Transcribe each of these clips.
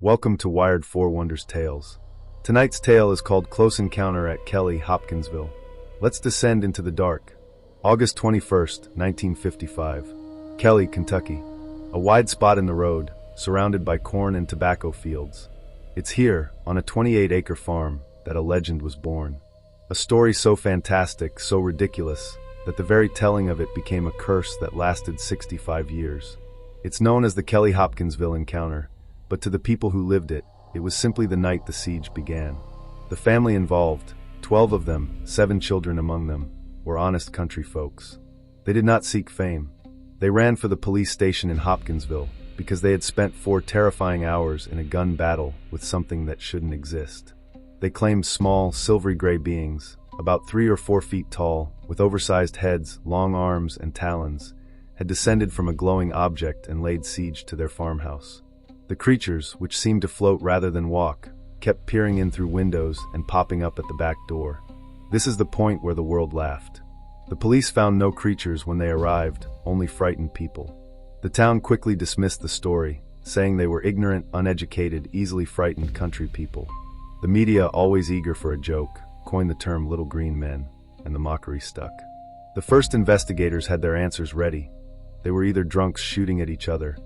Welcome to Wired 4 Wonders Tales. Tonight's tale is called Close Encounter at Kelly-Hopkinsville. Let's descend into the dark. August 21st, 1955. Kelly, Kentucky. A wide spot in the road, surrounded by corn and tobacco fields. It's here, on a 28-acre farm, that a legend was born. A story so fantastic, so ridiculous, that the very telling of it became a curse that lasted 65 years. It's known as the Kelly-Hopkinsville encounter, but to the people who lived it, it was simply the night the siege began. The family involved, 12 of them, 7 children among them, were honest country folks. They did not seek fame. They ran for the police station in Hopkinsville because they had spent 4 terrifying hours in a gun battle with something that shouldn't exist. They claimed small, silvery gray beings, about 3 or 4 feet tall, with oversized heads, long arms, and talons, had descended from a glowing object and laid siege to their farmhouse. The creatures, which seemed to float rather than walk, kept peering in through windows and popping up at the back door. This is the point where the world laughed. The police found no creatures when they arrived, only frightened people. The town quickly dismissed the story, saying they were ignorant, uneducated, easily frightened country people. The media, always eager for a joke, coined the term "little green men," and the mockery stuck. The first investigators had their answers ready. They were either drunks shooting at each other,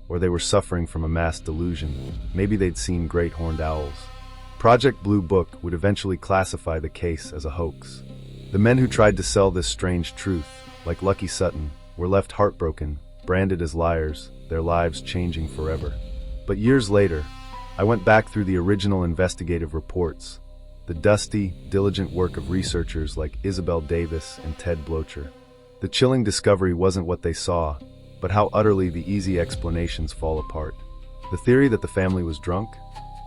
or they were suffering from a mass delusion. Maybe they'd seen great horned owls. Project Blue Book would eventually classify the case as a hoax. The men who tried to sell this strange truth, like Lucky Sutton, were left heartbroken, branded as liars, their lives changing forever. But years later, I went back through the original investigative reports, the dusty, diligent work of researchers like Isabel Davis and Ted Blocher. The chilling discovery wasn't what they saw, but how utterly the easy explanations fall apart. The theory that the family was drunk?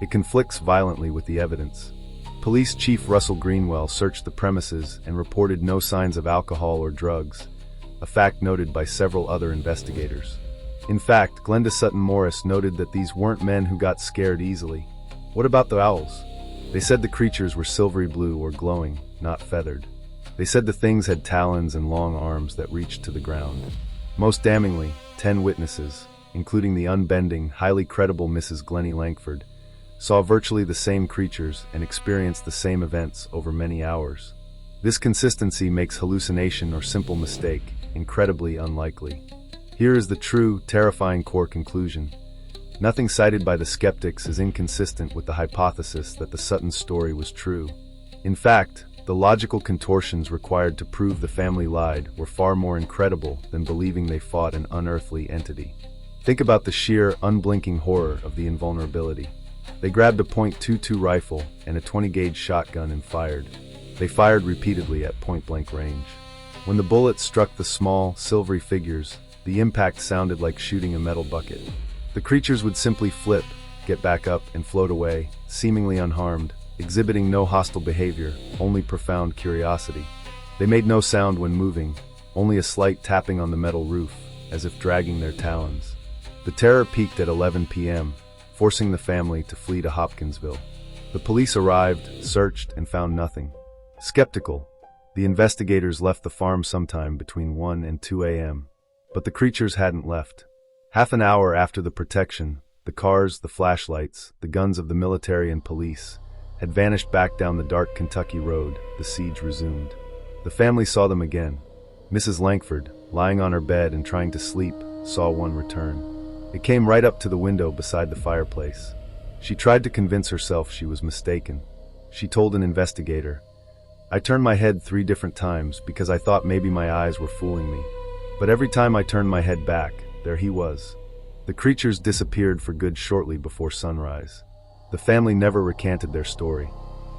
It conflicts violently with the evidence. Police Chief Russell Greenwell searched the premises and reported no signs of alcohol or drugs, a fact noted by several other investigators. In fact, Glenda Sutton Morris noted that these weren't men who got scared easily. What about the owls? They said the creatures were silvery blue or glowing, not feathered. They said the things had talons and long arms that reached to the ground. Most damningly, 10 witnesses, including the unbending, highly credible Mrs. Glennie Langford, saw virtually the same creatures and experienced the same events over many hours. This consistency makes hallucination or simple mistake incredibly unlikely. Here is the true, terrifying core conclusion. Nothing cited by the skeptics is inconsistent with the hypothesis that the Sutton story was true. In fact, the logical contortions required to prove the family lied were far more incredible than believing they fought an unearthly entity. Think about the sheer, unblinking horror of the invulnerability. They grabbed a .22 rifle and a 20-gauge shotgun and fired. They fired repeatedly at point-blank range. When the bullets struck the small, silvery figures, the impact sounded like shooting a metal bucket. The creatures would simply flip, get back up, and float away, seemingly unharmed, exhibiting no hostile behavior, only profound curiosity. They made no sound when moving, only a slight tapping on the metal roof, as if dragging their talons. The terror peaked at 11 p.m., forcing the family to flee to Hopkinsville. The police arrived, searched, and found nothing. Skeptical, the investigators left the farm sometime between 1 and 2 a.m. But the creatures hadn't left. Half an hour after the protection, the cars, the flashlights, the guns of the military and police had vanished back down the dark Kentucky road. The siege resumed. The family saw them again. Mrs. Langford, lying on her bed and trying to sleep, saw one return. It came right up to the window beside the fireplace. She tried to convince herself she was mistaken. She told an investigator, "I turned my head 3 different times because I thought maybe my eyes were fooling me. But every time I turned my head back, there he was." The creatures disappeared for good shortly before sunrise. The family never recanted their story.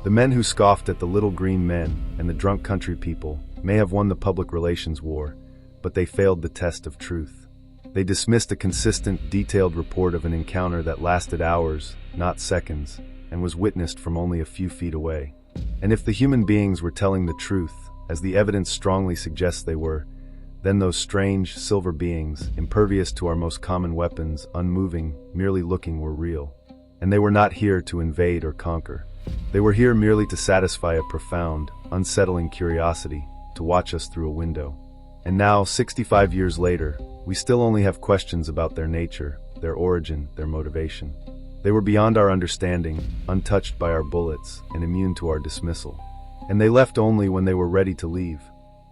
The men who scoffed at the little green men and the drunk country people may have won the public relations war, but they failed the test of truth. They dismissed a consistent, detailed report of an encounter that lasted hours, not seconds, and was witnessed from only a few feet away. And if the human beings were telling the truth, as the evidence strongly suggests they were, then those strange, silver beings, impervious to our most common weapons, unmoving, merely looking, were real. And they were not here to invade or conquer. They were here merely to satisfy a profound, unsettling curiosity, to watch us through a window. And now, 65 years later, we still only have questions about their nature, their origin, their motivation. They were beyond our understanding, untouched by our bullets, and immune to our dismissal. And they left only when they were ready to leave,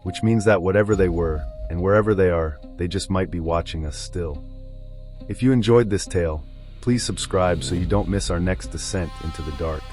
which means that whatever they were, and wherever they are, they just might be watching us still. If you enjoyed this tale, please subscribe so you don't miss our next descent into the dark.